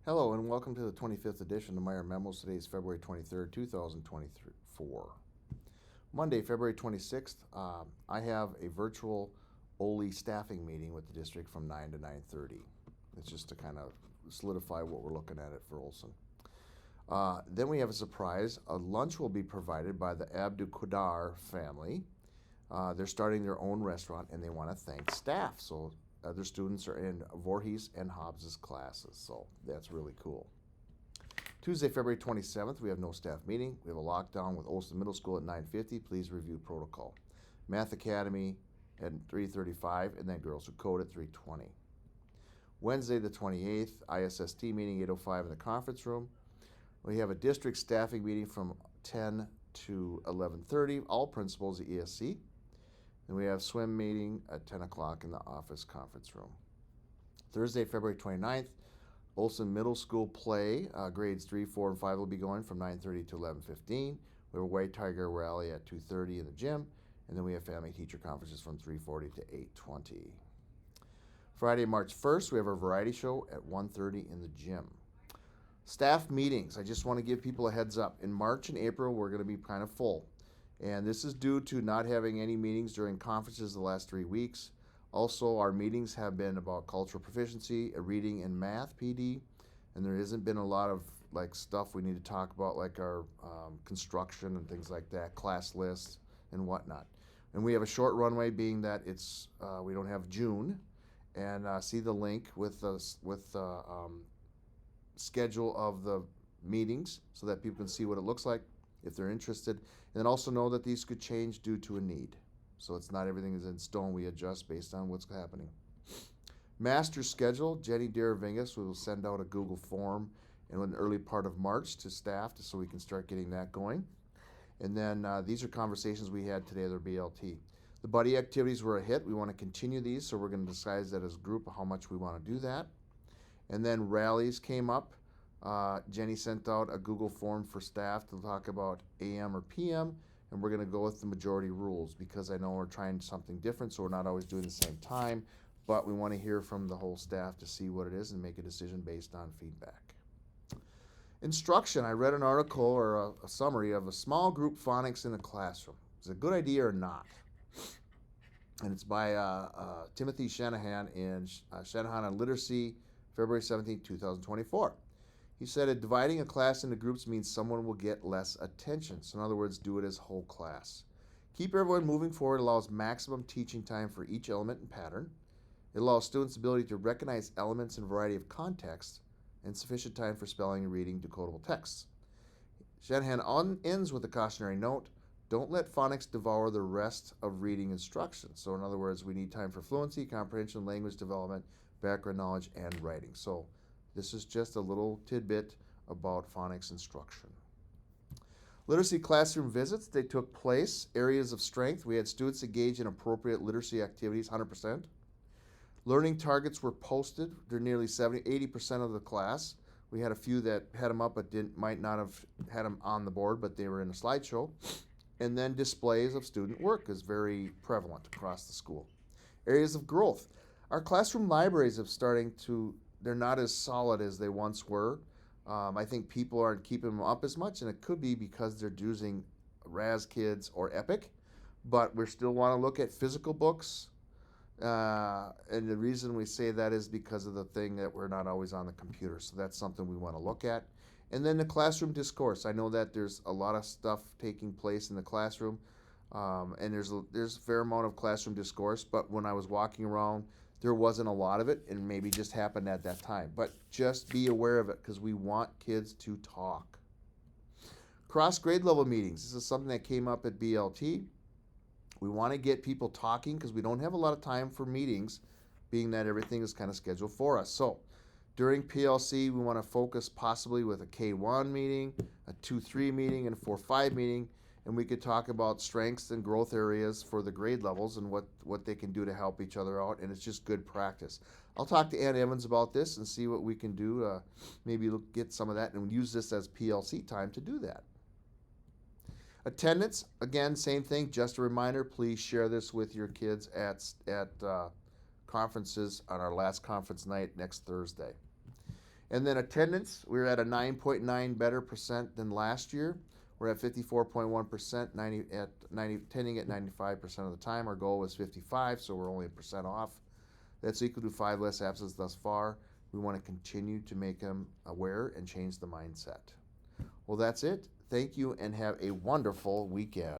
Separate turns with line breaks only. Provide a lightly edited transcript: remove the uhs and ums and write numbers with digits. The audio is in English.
Hello and welcome to the 25th edition of Meyer Memos. Today is February 23rd, 2024. Monday, February 26th, I have a virtual OLE staffing meeting with the district from 9 to 9:30. It's just to kind of solidify what we're looking at it for Olson. Then we have a surprise. A lunch will be provided by the Abdu Qudar family. They're starting their own restaurant and they want to thank staff. So other students are in Voorhees and Hobbs's classes. So that's really cool. Tuesday, February 27th, we have no staff meeting. We have a lockdown with Olson Middle School at 9:50. Please review protocol. Math Academy at 3:35 and then Girls Who Code at 3:20. Wednesday, the 28th, ISST meeting 8:05 in the conference room. We have a district staffing meeting from 10 to 11:30, all principals at ESC. And we have swim meeting at 10 o'clock in the office conference room. Thursday, February 29th, Olson Middle School play, grades 3, 4, and 5 will be going from 9:30 to 11:15. We have a White Tiger rally at 2:30 in the gym, and then we have family teacher conferences from 3:40 to 8:20. Friday, March 1st, we have our variety show at 1:30 in the gym. Staff meetings, I just want to give people a heads up. In March and April, we're going to be kind of full. And this is due to not having any meetings during conferences the last 3 weeks. Also, our meetings have been about cultural proficiency, reading, and math PD. And there hasn't been a lot of stuff we need to talk about, like our construction and things like that, class lists and whatnot. And we have a short runway, being that it's we don't have June. And see the link with the schedule of the meetings so that people can see what it looks like if they're interested. And then also know that these could change due to a need. So it's not everything is in stone. We adjust based on what's happening. Master schedule, Jenny Deravingas will send out a Google form in an early part of March to staff so we can start getting that going. And then these are conversations we had today at our BLT. The buddy activities were a hit. We want to continue these, so we're going to decide that as a group how much we want to do that. And then rallies came up. Jenny sent out a Google form for staff to talk about AM or PM, and we're going to go with the majority rules because I know we're trying something different, so we're not always doing the same time, but we want to hear from the whole staff to see what it is and make a decision based on feedback. Instruction, I read an article or a summary of a small group phonics in the classroom. Is it a good idea or not? And it's by Timothy Shanahan in Shanahan on Literacy, February 17, 2024. He said dividing a class into groups means someone will get less attention. So in other words, do it as whole class. Keep everyone moving forward allows maximum teaching time for each element and pattern. It allows students the ability to recognize elements in a variety of contexts and sufficient time for spelling and reading decodable texts. Shanahan ends with a cautionary note, don't let phonics devour the rest of reading instruction. So in other words, we need time for fluency, comprehension, language development, background knowledge, and writing. So this is just a little tidbit about phonics instruction. Literacy classroom visits, they took place. Areas of strength, we had students engage in appropriate literacy activities, 100%. Learning targets were posted. They're nearly 80% of the class. We had a few that had them up but might not have had them on the board, but they were in a slideshow. And then displays of student work is very prevalent across the school. Areas of growth. Our classroom libraries they're not as solid as they once were. I think people aren't keeping them up as much, and it could be because they're using Raz Kids or Epic, but we still want to look at physical books. And the reason we say that is because of the thing that we're not always on the computer. So that's something we want to look at. And then the classroom discourse. I know that there's a lot of stuff taking place in the classroom, and there's a fair amount of classroom discourse, but when I was walking around, there wasn't a lot of it, and maybe just happened at that time. But just be aware of it because we want kids to talk. Cross grade level meetings. This is something that came up at BLT. We want to get people talking because we don't have a lot of time for meetings, being that everything is kind of scheduled for us. So during PLC, we want to focus possibly with a K1 meeting, a 2-3 meeting, and a 4-5 meeting, and we could talk about strengths and growth areas for the grade levels and what they can do to help each other out, and it's just good practice. I'll talk to Ann Evans about this and see what we can do, maybe get some of that and use this as PLC time to do that. Attendance, again, same thing, just a reminder, please share this with your kids at conferences on our last conference night next Thursday. And then attendance, we were at a 9.9 better percent than last year. We're at 54.1%, 90 attending at 95% of the time. Our goal was 55, so we're only a percent off. That's equal to 5 less absences thus far. We want to continue to make them aware and change the mindset. Well, that's it. Thank you and have a wonderful weekend.